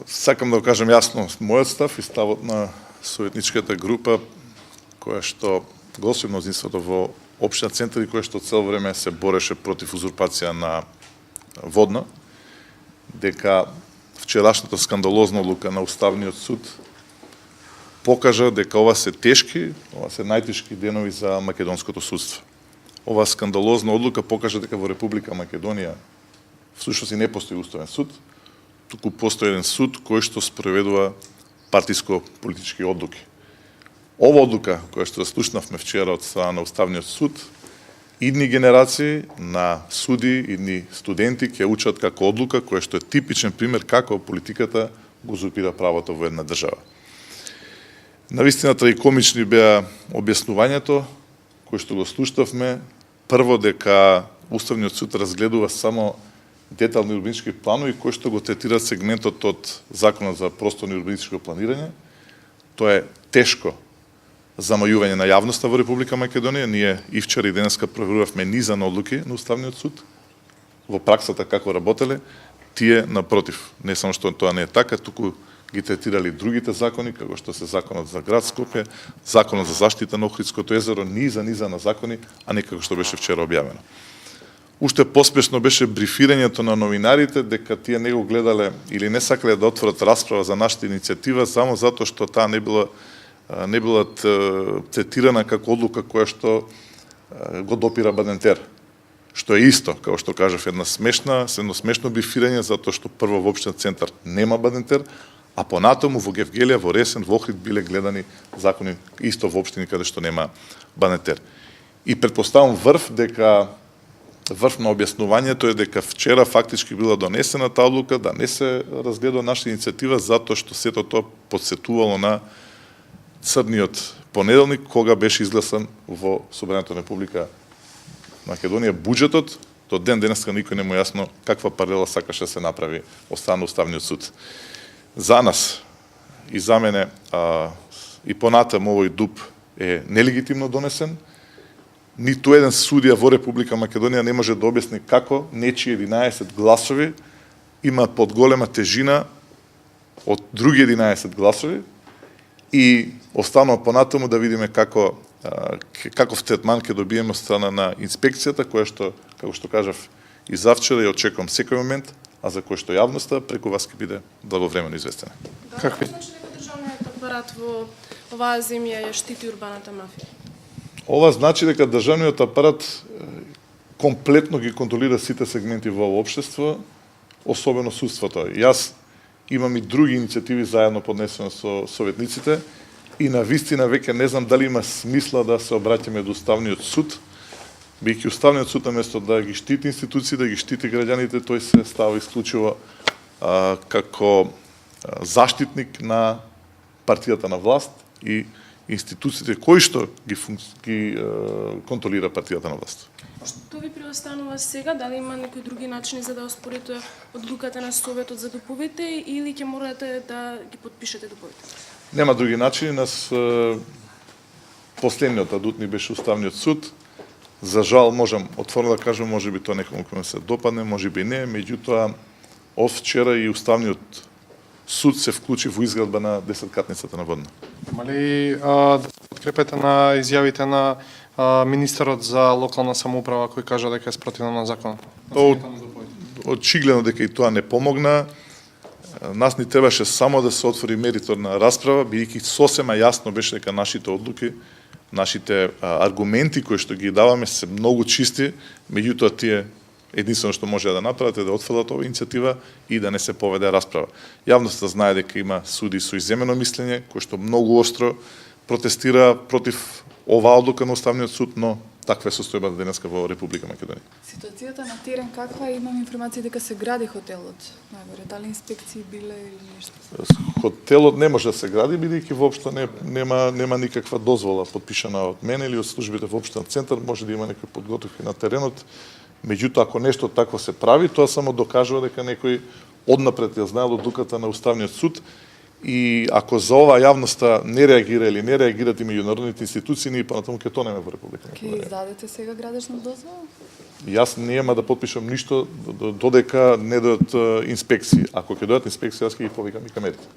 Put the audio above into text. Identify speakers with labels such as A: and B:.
A: Сакам да го кажем јасно мојот став и ставот на советничката група која што гласи мнозинството во општина Центар и која што цело време се бореше против узурпација на водна, дека вчерашната скандалозна одлука на Уставниот суд покажа дека ова се тешки, ова се најтешки денови за македонското судство. Ова скандалозна одлука покажа дека во Република Македонија всушност и не постои уставен суд, туку постои еден суд кој што спроведува партиско-политички одлуки. Ова одлука која што слушнавме вчера од страна на Уставниот суд, идни генерации на суди, идни студенти ќе учат како одлука која што е типичен пример како политиката го узурпира правото во една држава. Навистина трагикомични беа објаснувањето кој што го слушнавме, прво дека Уставниот суд разгледува само детални урбанистички планови кои што го третираат сегментот од Законот за просторно и урбанистичко планирање. Тоа е тешко замајување на јавноста во Република Македонија. Ние и вчера и денеска проверувавме низа на одлуки на Уставниот суд во праксата како работеле. Тие напротив, не само што тоа не е така, туку ги третирали другите закони, како што се Законот за град Скопје, Законот за заштита на Охридското езеро, низа на закони, а не како што беше вчера објавено. Уште поспешно беше брифирањето на новинарите дека тие не го гледале или не сакале да отворат расправа за нашата иницијатива само затоа што таа не била третирана како одлука која што го допира Бадентер. Што е исто, како што кажав, едно смешно брифирање затоа што прво во општина Центар нема Бадентер, а понатаму во Гевгелија, во Ресен, во Охрид биле гледани закони исто во општини каде што нема Бадентер. И претпоставам врв на објаснувањето е дека вчера фактички била донесена таа одлука да не се разгледа нашата иницијатива затоа што сето тоа потсетувало на црниот понеделник кога беше изгласан во Собранието на Република Македонија буџетот. До ден денеска никој не му јасно каква паралела сакаше да се направи од страна на Уставниот суд. За нас и за мене и понатаму овој дуб е нелегитимно донесен. Ниту еден судија во Република Македонија не може да објасни како нечии 11 гласови има подголема тежина од други 11 гласови и останува понатаму да видиме каков третман ќе добиеме од страна на инспекцијата, која што, како што кажав и завчера, ја очекувам секој момент, а за кој што јавноста преку вас ќе биде благовремено известена.
B: Какви? Значи дека државниот апарат во оваа земја ја штити урбаната мафија?
A: Ова значи дека државниот апарат комплетно ги контролира сите сегменти во општество, особено судството. Јас имам и други иницијативи заедно поднесено со советниците и на вистина веќе не знам дали има смисла да се обраќаме до Уставниот суд, бидејќи Уставниот суд наместо да ги штити институции, да ги штити граѓаните, тој се става исклучиво како заштитник на партијата на власт и институциите кои што ги контролира партијата на власт.
B: Што ви преостанува сега? Дали има некои други начини за да оспорите одлуката на Советот за дуповите или ќе морате да ги подпишете дуповите?
A: Нема други начини. Нас последниот адут ни беше Уставниот суд. За жал, можам отворено да кажам, можеби тоа некому кој се допадне, можеби не, меѓутоа од вчера и Уставниот суд се вклучи во изградба на 10-катницата на Водна.
C: Има ли да се подкрепете на изјавите на министерот за локална самоуправа кој кажа дека е спротивно на законот?
A: Очигледно дека и тоа не помогна. Нас ни требаше само да се отвори мериторна расправа, бидејќи сосема јасно беше дека нашите одлуки, нашите аргументи кои што ги даваме се многу чисти, меѓутоа тие единствено што може да направат е да отфрлат оваа иницијатива и да не се поведе расправа. Јавноста знае дека има суди со иземено мислење, кои што многу остро протестира против оваа одлука на Уставниот суд, но таква е состојбата денеска во Република Македонија.
D: Ситуацијата на терен каква? Имам информација дека се гради хотелот. Најгоре, дали инспекции биле или нешто?
A: Хотелот не може да се гради, бидејќи воопшто нема никаква дозвола подпишана од мене или од службите во општина Центар, може да има некои подготовки на теренот. Меѓутоа, ако нешто такво се прави, тоа само докажува дека некој однапред ја знаел одлуката на Уставниот суд И ако за ова јавноста не реагира или не реагират и меѓународните институции, ние понатаму ќе тонеме во Република
D: Ќе
A: Македонија.
D: издадете сега градежна дозвола?
A: Јас нема да потпишам ништо додека не дојдат инспекции. Ако ќе дојдат инспекции, јас ќе ги повикам и камерите.